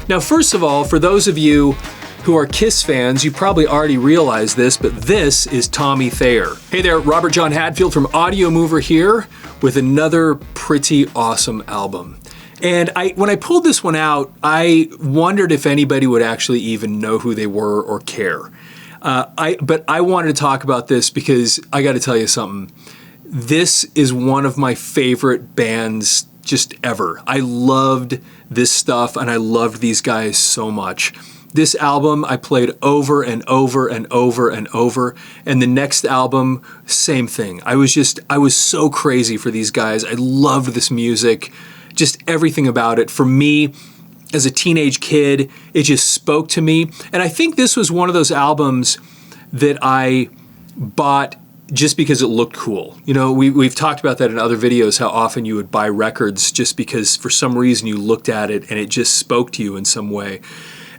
Now, first of all, for those of you who are Kiss fans, you probably already realize this, but this is Tommy Thayer. Hey there, Robert John Hadfield from Audiomover here with another pretty awesome album. And when I pulled this one out, I wondered if anybody would actually even know who they were or care. But I wanted to talk about this because I got to tell you something. This is one of my favorite bands just ever. I loved this stuff and I loved these guys so much. This album I played over and over and over and over, and the next album, same thing. I was so crazy for these guys. I loved this music, just everything about it. For me, as a teenage kid, it just spoke to me. And I think this was one of those albums that I bought just because it looked cool. You know, we've talked about that in other videos, how often you would buy records just because for some reason you looked at it and it just spoke to you in some way.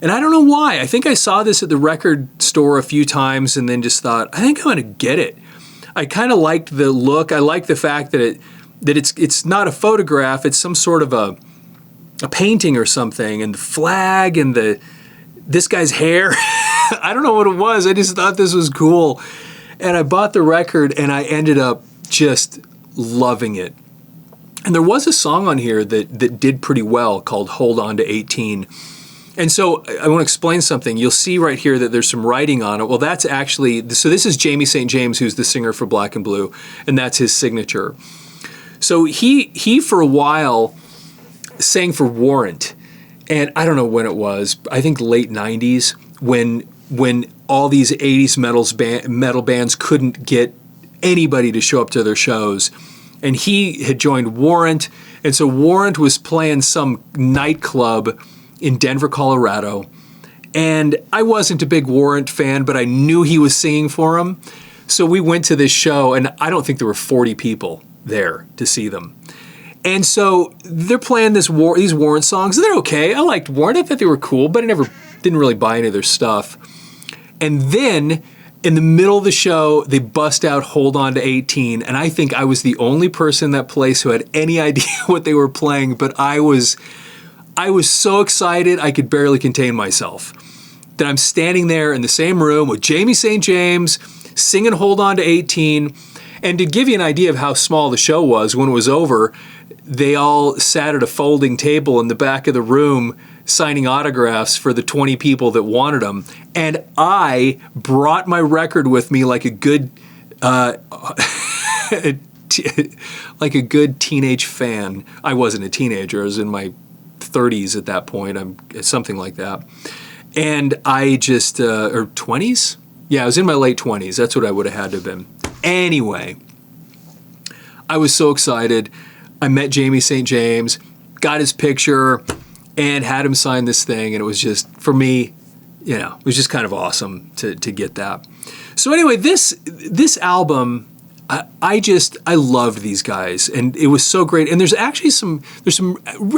And I don't know why. I think I saw this at the record store a few times and then just thought, I think I'm gonna get it. I kind of liked the look. I liked the fact that it's not a photograph, it's some sort of a painting or something, and the flag and this guy's hair. I don't know what it was. I just thought this was cool. And I bought the record and I ended up just loving it. And there was a song on here that did pretty well called Hold On to 18. And so I want to explain something. You'll see right here that there's some writing on it. Well, that's actually, so this is Jamie St. James, who's the singer for Black and Blue, and that's his signature. So he for a while sang for Warrant. And I don't know when it was, I think late 90s, when all these 80s metal bands couldn't get anybody to show up to their shows. And he had joined Warrant, and so Warrant was playing some nightclub in Denver, Colorado. And I wasn't a big Warrant fan, but I knew he was singing for him. So we went to this show, and I don't think there were 40 people there to see them. And so they're playing these Warrant songs, and they're okay. I liked Warrant, I thought they were cool, but I didn't really buy any of their stuff. And then in the middle of the show, they bust out Hold On to 18, and I think I was the only person in that place who had any idea what they were playing, but I was so excited I could barely contain myself. That I'm standing there in the same room with Jamie St. James singing Hold On to 18. And to give you an idea of how small the show was, when it was over, they all sat at a folding table in the back of the room signing autographs for the 20 people that wanted them. And I brought my record with me like a good like a good teenage fan. I wasn't a teenager, I was in my 30s at that point, something like that. And I just, or 20s? Yeah, I was in my late 20s. That's what I would have had to have been. Anyway, I was so excited. I met Jamie St. James, got his picture, and had him sign this thing. And it was just, for me, you know, it was just kind of awesome to get that. So anyway, this album, I loved these guys, and it was so great. And there's some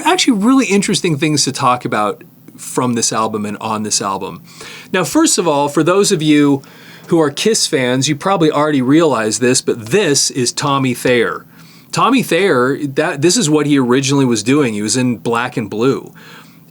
actually really interesting things to talk about from this album and on this album. Now, first of all, for those of you who are Kiss fans, you probably already realize this, but this is Tommy Thayer. Tommy Thayer, this is what he originally was doing. He was in Black and Blue,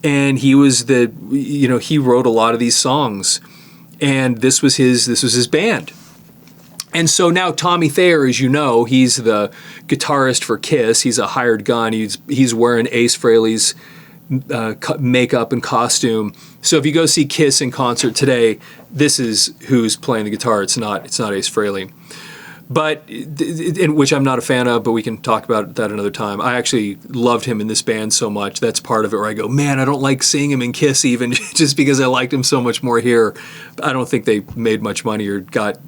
and he wrote a lot of these songs, and this was his band. And so now Tommy Thayer, as you know, he's the guitarist for Kiss. He's a hired gun. He's wearing Ace Frehley's makeup and costume. So if you go see Kiss in concert today, this is who's playing the guitar. It's not Ace Frehley, but which I'm not a fan of. But we can talk about that another time. I actually loved him in this band so much. That's part of it where I go, man, I don't like seeing him in Kiss even just because I liked him so much more here. I don't think they made much money or got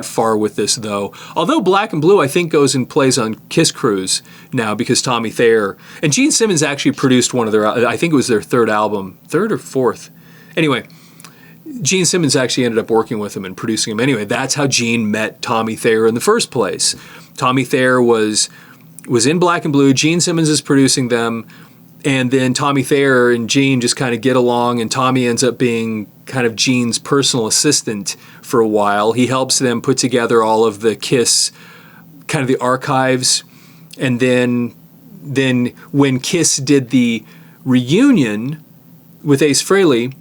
far with this, though. Although Black and Blue, I think, goes and plays on Kiss Cruise now because Tommy Thayer and Gene Simmons actually produced one of their, I think it was their third or fourth. Anyway, Gene Simmons actually ended up working with him and producing him. Anyway, that's how Gene met Tommy Thayer in the first place. Tommy Thayer was in Black and Blue. Gene Simmons is producing them. And then Tommy Thayer and Gene just kind of get along, and Tommy ends up being kind of Gene's personal assistant for a while. He helps them put together all of the Kiss, kind of the archives. And then when Kiss did the reunion with Ace Frehley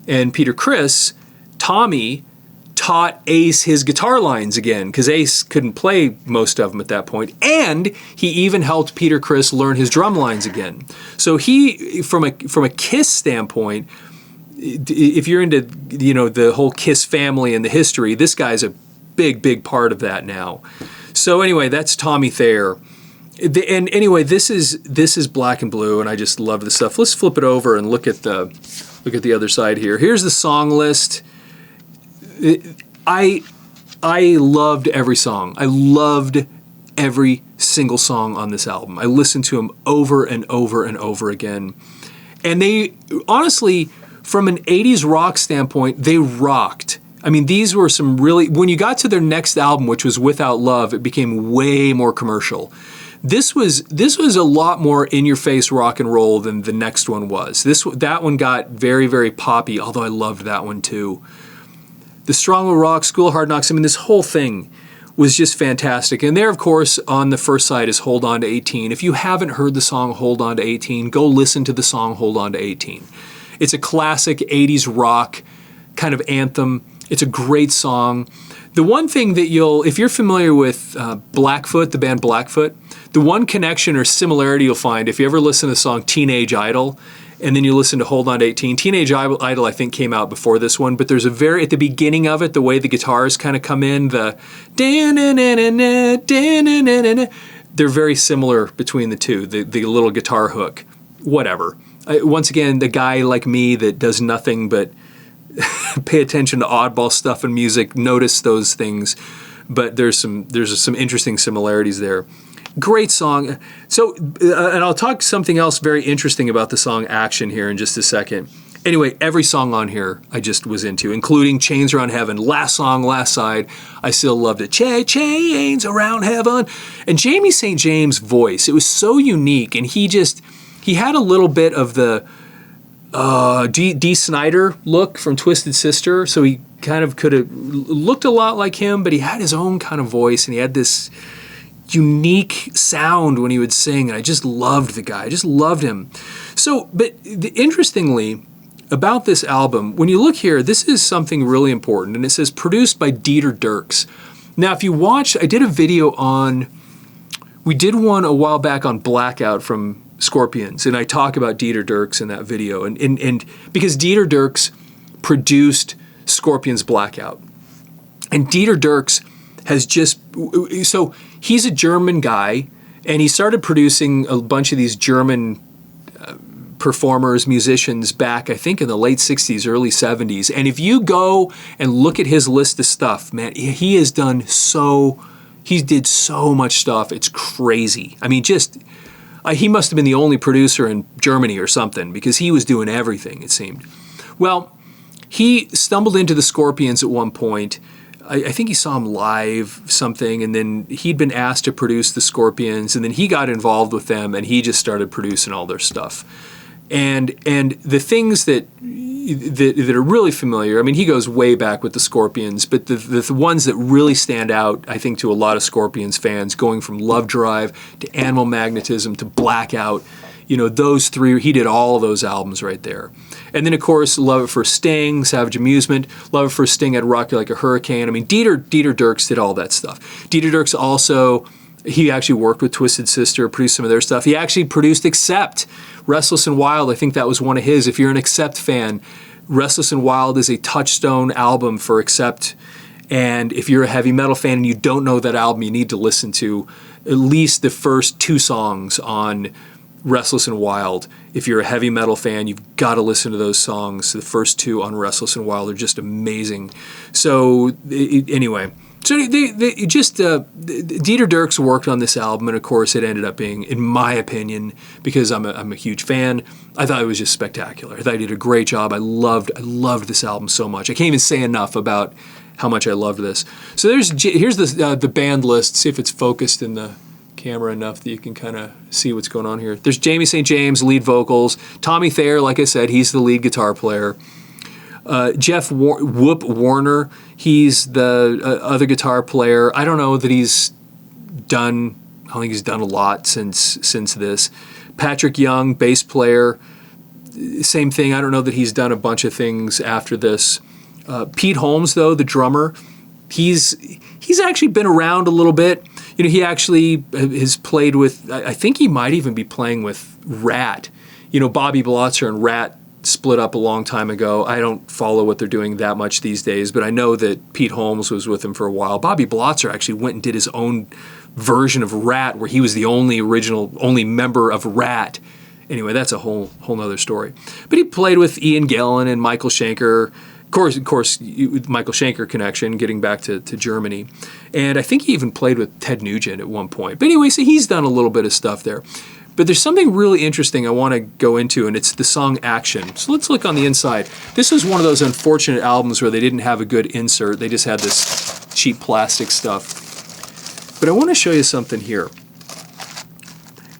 and Peter Criss, Tommy taught Ace his guitar lines again, because Ace couldn't play most of them at that point, and he even helped Peter Criss learn his drum lines again. So he, from a Kiss standpoint, if you're into, you know, the whole Kiss family and the history, this guy's a big part of that now. So anyway, that's Tommy Thayer. And anyway, this is Black and Blue, and I just love this stuff. Let's flip it over and look at the other side here. Here's the song list. I loved every song. I loved every single song on this album. I listened to them over and over and over again. And they, honestly, from an 80s rock standpoint, they rocked. I mean, these were some really, when you got to their next album, which was Without Love, it became way more commercial. This was a lot more in-your-face rock and roll than the next one was. That one got very poppy, although I loved that one too. The Strong Will Rock, School of Hard Knocks, I mean, this whole thing was just fantastic. And there, of course, on the first side is Hold On to 18. If you haven't heard the song Hold On to 18, go listen to the song Hold On to 18. It's a classic 80s rock kind of anthem. It's a great song. The one thing that if you're familiar with Blackfoot, the band Blackfoot, the one connection or similarity you'll find if you ever listen to the song Teenage Idol, and then you listen to Hold On to 18. Teenage Idol, I think, came out before this one, but there's at the beginning of it, the way the guitars kind of come in, the they're very similar between the two, the little guitar hook, whatever. Once again, the guy like me that does nothing but pay attention to oddball stuff in music, notice those things, but there's some interesting similarities there. Great song. So, and I'll talk something else very interesting about the song Action here in just a second. Anyway, every song on here I just was into, including Chains Around Heaven. Last song, last side, I still loved it. Chains Around Heaven. And Jamie St. James' voice, it was so unique, and he had a little bit of the Dee Snider look from Twisted Sister, so he kind of could have looked a lot like him, but he had his own kind of voice, and he had this unique sound when he would sing, and I just loved the guy. I just loved him. So, but interestingly about this album, when you look here, this is something really important, and it says produced by Dieter Dierks. Now, if you watch, I did a video we did one a while back on Blackout from Scorpions, and I talk about Dieter Dierks in that video, and because Dieter Dierks produced Scorpions Blackout, and Dieter Dierks has so he's a German guy, and he started producing a bunch of these German performers, musicians back, I think, in the late 60s, early 70s. And if you go and look at his list of stuff, man, he did so much stuff. It's crazy. I mean, he must have been the only producer in Germany or something, because he was doing everything, it seemed. Well, he stumbled into the Scorpions at one point. I think he saw him live something, and then he'd been asked to produce the Scorpions, and then he got involved with them, and he just started producing all their stuff. And the things that are really familiar, I mean, he goes way back with the Scorpions, but the ones that really stand out, I think, to a lot of Scorpions fans, going from Love Drive to Animal Magnetism to Blackout, you know, those three, he did all of those albums right there. And then, of course, Love It for Sting, Savage Amusement, Love It for Sting, I'd Rock You Like a Hurricane. I mean, Dieter Dierks did all that stuff. Dieter Dierks also, he actually worked with Twisted Sister, produced some of their stuff. He actually produced Accept, Restless and Wild. I think that was one of his. If you're an Accept fan, Restless and Wild is a touchstone album for Accept. And if you're a heavy metal fan and you don't know that album, you need to listen to at least the first two songs on Restless and Wild. If you're a heavy metal fan, you've got to listen to those songs. The first two on Restless and Wild are just amazing. So anyway, so Dieter Dierks worked on this album, and of course it ended up being, in my opinion, because I'm a huge fan, I thought it was just spectacular. I thought he did a great job. I loved this album so much. I can't even say enough about how much I loved this. So here's the band list. See if it's focused in the camera enough that you can kind of see what's going on here. There's Jamie St. James, lead vocals. Tommy Thayer, like I said, he's the lead guitar player. Jeff Whoop Warner, he's the other guitar player. I don't know that I don't think he's done a lot since this. Patrick Young, bass player. same thing. I don't know that he's done a bunch of things after this. Pete Holmes, though, the drummer, he's actually been around a little bit. You know, he actually has played with, I think he might even be playing with Rat. You know, Bobby Blotzer and Rat split up a long time ago. I don't follow what they're doing that much these days, but I know that Pete Holmes was with him for a while. Bobby Blotzer actually went and did his own version of Rat, where he was the only member of Rat. Anyway, that's a whole nother story. But he played with Ian Gillan and Michael Schenker. Of course, Michael Schenker connection, getting back to Germany. And I think he even played with Ted Nugent at one point. But anyway, so he's done a little bit of stuff there. But there's something really interesting I want to go into, and it's the song Action. So let's look on the inside. This was one of those unfortunate albums where they didn't have a good insert. They just had this cheap plastic stuff. But I want to show you something here.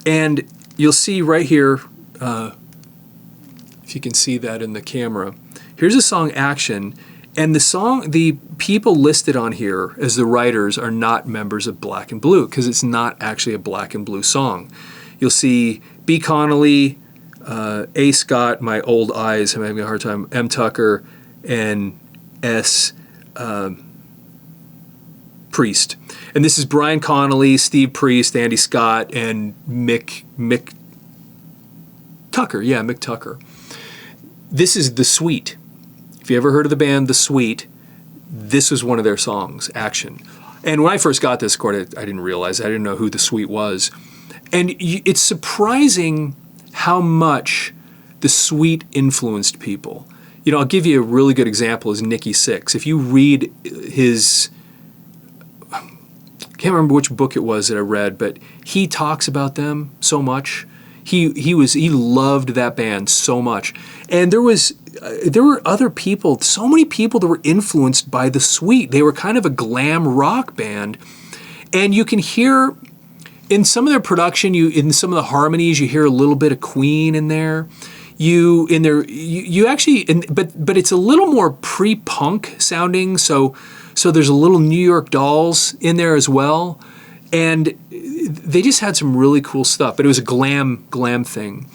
And you'll see right here, if you can see that in the camera, here's the song Action. And the people listed on here as the writers are not members of Black and Blue, because it's not actually a Black and Blue song. You'll see B. Connolly, A. Scott, My Old Eyes, I'm having a hard time, M. Tucker, and S. Priest. And this is Brian Connolly, Steve Priest, Andy Scott, and Mick Tucker. Yeah, Mick Tucker. This is The Sweet. If you ever heard of the band The Sweet, this was one of their songs, Action. And when I first got this, of course, I didn't realize, I didn't know who The Sweet was. And it's surprising how much The Sweet influenced people. You know, I'll give you a really good example is Nikki Sixx. If you read his, I can't remember which book it was that I read, but he talks about them so much. He loved that band so much. And there were other people, so many people that were influenced by The Sweet. They were kind of a glam rock band. And you can hear in some of their production, in some of the harmonies, you hear a little bit of Queen in there. You actually, but it's a little more pre-punk sounding. So there's a little New York Dolls in there as well, and they just had some really cool stuff. But it was a glam thing.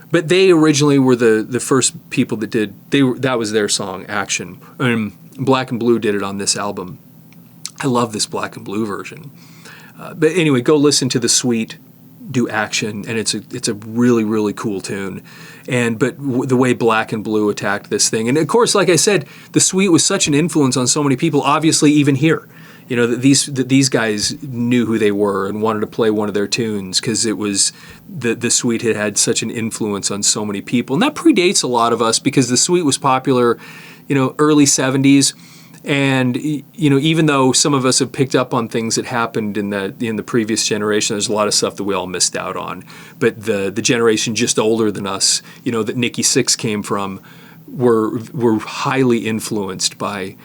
But they originally were the first people that did. That was their song, Action. And Black and Blue did it on this album. I love this Black and Blue version. But anyway, go listen to The Sweet do Action, and it's a really, really cool tune. But the way Black and Blue attacked this thing, and of course, like I said, The Sweet was such an influence on so many people. Obviously, even here, you know, that these guys knew who they were and wanted to play one of their tunes because it was the Sweet had such an influence on so many people, and that predates a lot of us because The Sweet was popular, you know, early '70s. And you know, even though some of us have picked up on things that happened in the previous generation, there's a lot of stuff that we all missed out on. But the generation just older than us, you know, that Nikki Sixx came from, were highly influenced by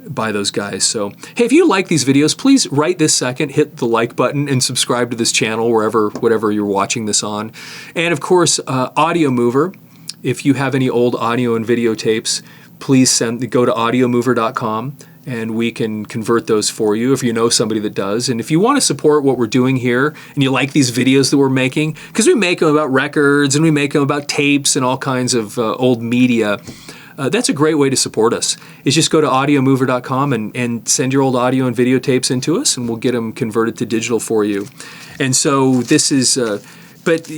those guys. So hey, if you like these videos, please right this second hit the like button and subscribe to this channel whatever you're watching this on. And of course, Audiomover. If you have any old audio and video tapes, please go to audiomover.com and we can convert those for you if you know somebody that does. And if you want to support what we're doing here and you like these videos that we're making, because we make them about records and we make them about tapes and all kinds of old media, that's a great way to support us. Is just go to audiomover.com and send your old audio and video tapes into us, and we'll get them converted to digital for you. And so this is... But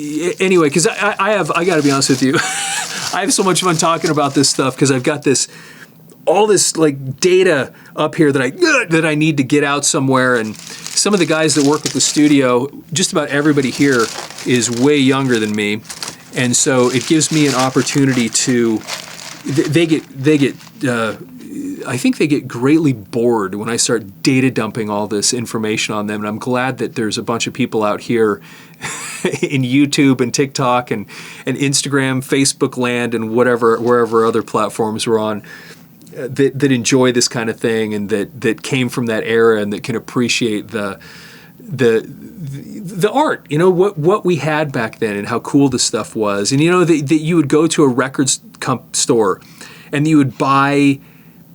anyway, because I got to be honest with you, I have so much fun talking about this stuff because I've got all this like data up here that I need to get out somewhere. And some of the guys that work at the studio, just about everybody here is way younger than me, and so it gives me an opportunity to. I think they get greatly bored when I start data dumping all this information on them, and I'm glad that there's a bunch of people out here in YouTube and TikTok and Instagram, Facebook land, and wherever other platforms we're on that enjoy this kind of thing and that came from that era and that can appreciate the art, you know, what we had back then and how cool this stuff was. And you know that you would go to a records store and you would buy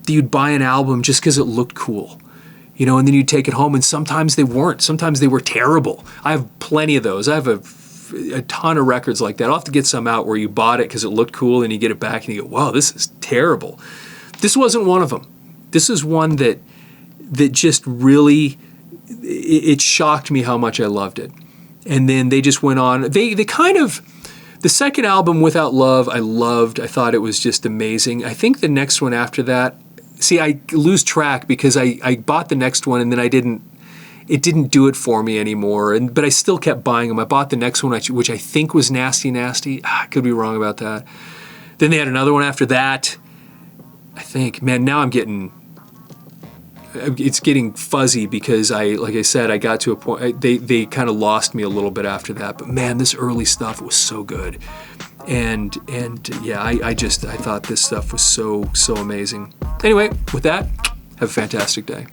an album just because it looked cool, you know, and then you'd take it home, and sometimes they weren't. Sometimes they were terrible. I have plenty of those. I have a a ton of records like that. I'll have to get some out where you bought it because it looked cool and you get it back and you go, wow, this is terrible. This wasn't one of them. This is one that just really, it shocked me how much I loved it. And then they just went on. They kind of, the second album, Without Love, I loved. I thought it was just amazing. I think the next one after that, see, I lose track because I bought the next one and then it didn't do it for me anymore. But I still kept buying them. I bought the next one, which I think was Nasty Nasty. I could be wrong about that. Then they had another one after that. I think, man, now it's getting fuzzy because like I said, I got to a point, they kind of lost me a little bit after that. But man, this early stuff was so good. And yeah, I thought this stuff was so amazing. Anyway, with that, have a fantastic day.